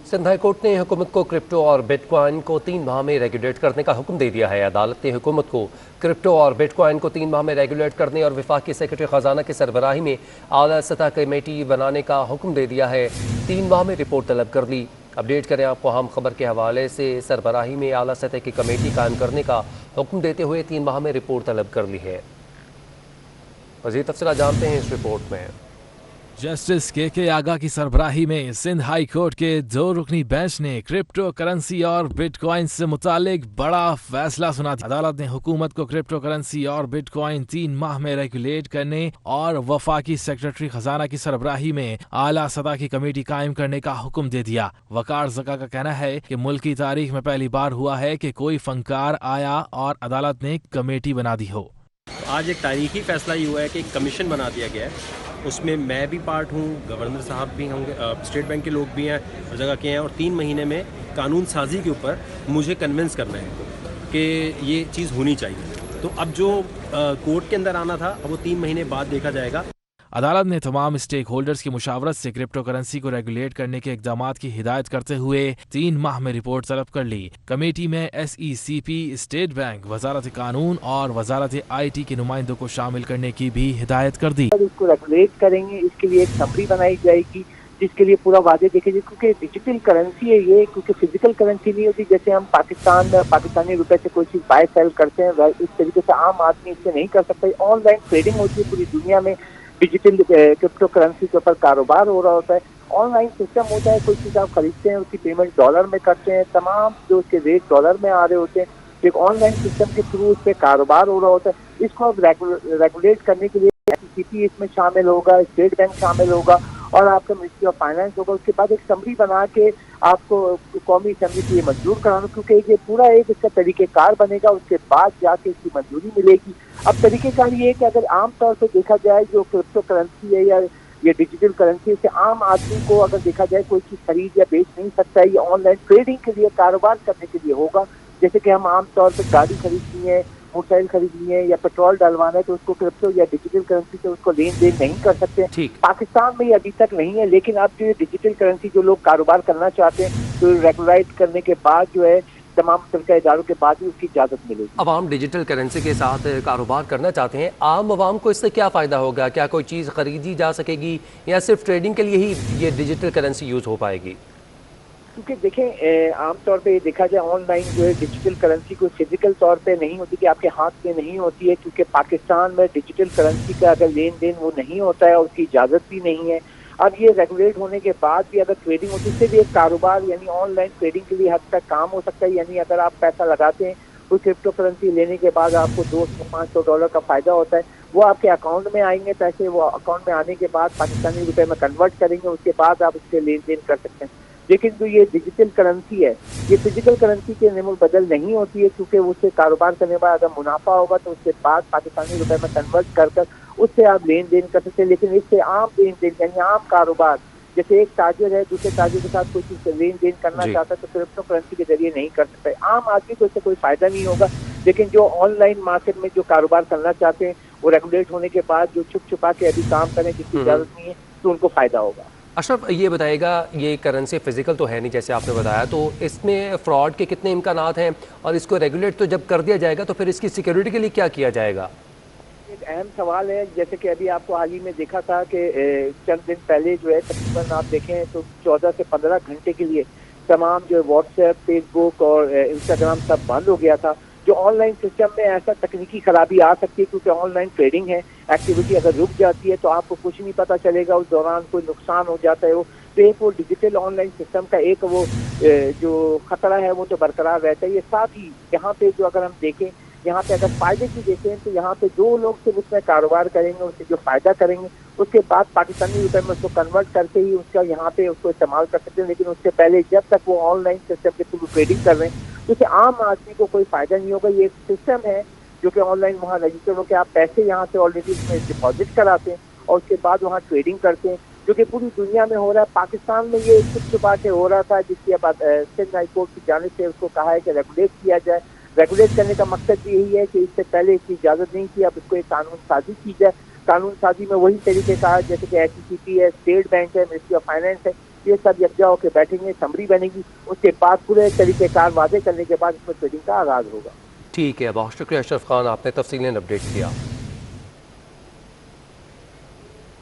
Sindh high court ने हुकूमत को क्रिप्टो और बिटकॉइन को 3 माह में रेगुलेट करने का हुक्म दे दिया है। अदालत ने हुकूमत को क्रिप्टो और बिटकॉइन को 3 माह में रेगुलेट करने और वफाकी सेक्रेटरी खजाना की सरबराही में आला सतह कमेटी बनाने का हुक्म दे दिया है। 3 माह में रिपोर्ट तलब कर ली। अपडेट करें आपको अहम खबर के हवाले से। सरबराही में आला सतह की कमेटी कायम करने का हुक्म देते हुए 3 माह में रिपोर्ट तलब कर ली है। मज़ीद तफसीलात जानते हैं इस रिपोर्ट में। जस्टिस के आगा की सरबराही में सिंध हाई कोर्ट के 2 रुकनी बेंच ने क्रिप्टो करेंसी और बिटकॉइन से मुतालिक बड़ा फैसला सुना दिया। अदालत ने हुकूमत को क्रिप्टो करेंसी और बिटकॉइन 3 माह में रेगुलेट करने और वफाकी सेक्रेटरी खजाना की सरबराही में आला सतह की कमेटी कायम करने का हुक्म दे दिया। वकार ज़का का कहना है कि मुल्क की तारीख में पहली बार हुआ है कि कोई फनकार आया और अदालत ने कमेटी बना दी हो। आज एक तारीखी फैसला ये हुआ है कि एक कमीशन बना दिया गया है। उसमें मैं भी पार्ट हूँ, गवर्नर साहब भी होंगे, स्टेट बैंक के लोग भी हैं, हर जगह के हैं। और 3 महीने में कानून साजी के ऊपर मुझे कन्विंस करना है कि ये चीज़ होनी चाहिए। तो अब जो कोर्ट के अंदर आना था, अब वो 3 महीने बाद देखा जाएगा। अदालत ने तमाम स्टेक होल्डर्स की मुशावरत से क्रिप्टो करेंसी को रेगुलेट करने के इकदामात की हिदायत करते हुए 3 माह में रिपोर्ट तलब कर ली। कमेटी में SECP, स्टेट बैंक, वजारत कानून और वजारत IT के नुमाइंदों को शामिल करने की भी हिदायत कर दी। इसको रेगुलेट करेंगे, इसके लिए एक समरी बनाई जाएगी जिसके लिए पूरा वादे देखे जाए, क्योंकि डिजिटल करेंसी है ये, क्योंकि फिजिकल करेंसी नहीं होती। जैसे हम पाकिस्तानी रुपए से कोई चीज़ बाय सेल करते हैं, इस तरीके से आम आदमी इससे नहीं कर सकता। ऑनलाइन ट्रेडिंग होती है पूरी दुनिया में, डिजिटल क्रिप्टो करेंसी के ऊपर कारोबार हो रहा होता है। ऑनलाइन सिस्टम होता है, कोई चीज़ आप खरीदते हैं उसकी पेमेंट डॉलर में करते हैं, तमाम जो उसके रेट डॉलर में आ रहे होते हैं। एक ऑनलाइन सिस्टम के थ्रू उस पर कारोबार हो रहा होता है। इसको अब रेगुलेट करने के लिए SECP इसमें शामिल होगा, स्टेट बैंक शामिल होगा और आपका मिनिस्ट्री ऑफ फाइनेंस होगा। उसके बाद एक समरी बना के आपको कौमी असेंबली के लिए मंजूर कराना, क्योंकि ये पूरा एक इसका तरीक़ेकार बनेगा। उसके बाद जाके इसकी मंजूरी मिलेगी। अब तरीक़ेकार ये है कि अगर आम तौर पर देखा जाए जो क्रिप्टो करेंसी है या ये डिजिटल करेंसी से आम आदमी को अगर देखा जाए कोई चीज़ खरीद या बेच नहीं सकता है। ये ऑनलाइन ट्रेडिंग के लिए, कारोबार करने के लिए होगा। जैसे कि हम आम तौर पर गाड़ी खरीदनी है, मोटरसाइकिल खरीदनी है या पेट्रोल डलवाना है, तो उसको क्रिप्टो या डिजिटल करेंसी से उसको लेन देन नहीं कर सकते। पाकिस्तान में ये अभी तक नहीं है, लेकिन अब जो डिजिटल करेंसी जो लोग कारोबार करना चाहते हैं तो रेगुलेट करने के बाद जो है तमाम सरकारी इदारों के बाद ही उसकी इजाज़त मिलेगी। अवाम डिजिटल करेंसी के साथ कारोबार करना चाहते हैं, आम अवाम को इससे क्या फ़ायदा होगा? क्या कोई चीज़ खरीदी जा सकेगी या सिर्फ ट्रेडिंग के लिए ही ये डिजिटल करेंसी यूज़ हो पाएगी? क्योंकि देखें आमतौर पे देखा जाए ऑनलाइन जो है डिजिटल करेंसी कोई फिजिकल तौर पे नहीं होती कि आपके हाथ में नहीं होती है, क्योंकि पाकिस्तान में डिजिटल करेंसी का अगर लेन देन वो नहीं होता है और उसकी इजाज़त भी नहीं है। अब ये रेगुलेट होने के बाद भी अगर ट्रेडिंग होती है, इससे भी एक कारोबार यानी ऑनलाइन ट्रेडिंग के लिए हद तक काम हो सकता है। यानी अगर आप पैसा लगाते हैं कोई क्रिप्टो करेंसी लेने के बाद आपको $200-500 का फ़ायदा होता है, वो आपके अकाउंट में आएंगे पैसे। वो अकाउंट में आने के बाद पाकिस्तानी रुपए में कन्वर्ट करेंगे, उसके बाद आप उससे लेन देन कर सकते हैं। लेकिन जो ये डिजिटल करेंसी है ये फिजिकल करेंसी के निमुल बदल नहीं होती है, क्योंकि उससे कारोबार करने के बाद अगर मुनाफा होगा तो उसके बाद पाकिस्तानी रुपए में कन्वर्ट कर उससे आप लेन देन कर सकते हैं। लेकिन इससे आम लेन देन यानी आम कारोबार, जैसे एक ताजिर है दूसरे ताजिर के साथ कोई चीज़ लेन देन करना चाहता है तो क्रिप्टो करेंसी के जरिए नहीं कर सकता है। आम आदमी को इससे कोई फ़ायदा नहीं होगा, लेकिन जो ऑनलाइन मार्केट में जो कारोबार करना चाहते हैं वो रेगुलेट होने के बाद जो छुप छुपा के अभी काम करें जिसकी इजाज़त नहीं है तो उनको फ़ायदा होगा। अशरफ, ये बताएगा, ये करेंसी फिजिकल तो है नहीं जैसे आपने बताया, तो इसमें फ्रॉड के कितने इम्कानात हैं और इसको रेगुलेट तो जब कर दिया जाएगा तो फिर इसकी सिक्योरिटी के लिए क्या किया जाएगा? एक अहम सवाल है। जैसे कि अभी आपको हाल ही में देखा था कि चंद दिन पहले जो है तकरीबन आप देखें तो 14 से 15 घंटे के लिए तमाम जो व्हाट्सएप, फेसबुक और इंस्टाग्राम सब बंद हो गया था। जो ऑनलाइन सिस्टम में ऐसा तकनीकी खराबी आ सकती है, क्योंकि ऑनलाइन ट्रेडिंग है, एक्टिविटी अगर रुक जाती है तो आपको कुछ नहीं पता चलेगा, उस दौरान कोई नुकसान हो जाता है। तो एक वो डिजिटल ऑनलाइन सिस्टम का एक वो जो खतरा है वो तो बरकरार रहता है। ये साथ ही यहाँ पे जो अगर हम देखें, यहाँ पे अगर फ़ायदे की देखें तो यहाँ पे 2 लोग सिर्फ उसमें कारोबार करेंगे, उससे जो फ़ायदा करेंगे उसके बाद पाकिस्तानी रुपए में उसको कन्वर्ट करके ही उसका यहाँ पे उसको इस्तेमाल कर सकते हैं। लेकिन उससे पहले जब तक वो ऑनलाइन सिस्टम के थ्रू ट्रेडिंग कर रहे हैं तो उससे आम आदमी को कोई फ़ायदा नहीं होगा। ये एक सिस्टम है जो कि ऑनलाइन वहाँ रजिस्टर होकर आप पैसे यहाँ से ऑलरेडी उसमें डिपॉजिट कराते हैं और उसके बाद वहाँ ट्रेडिंग करते हैं, जो कि पूरी दुनिया में हो रहा है। पाकिस्तान में ये छुप छुपा के हो रहा था, जिसकी अब सिंध हाई कोर्ट की जानिब से उसको कहा है कि रेगुलेट किया जाए। रेगुलेट करने का मकसद भी यही है कि इससे पहले इसकी इजाज़त नहीं थी, अब इसको एक कानून साजी की जाए। कानून साजी में वही तरीके का जैसे कि SECP है, स्टेट बैंक है, मिनिस्ट्री ऑफ फाइनेंस है, یہ سب یکجا ہو کے بیٹھیں گے, سمری بنے گی, اس کے بعد پورے طریقہ کار واضح کرنے کے بعد اس میں ٹریڈنگ کا آغاز ہوگا. ٹھیک ہے, بہت شکریہ اشرف خان, آپ نے تفصیلیں اپڈیٹ کیا.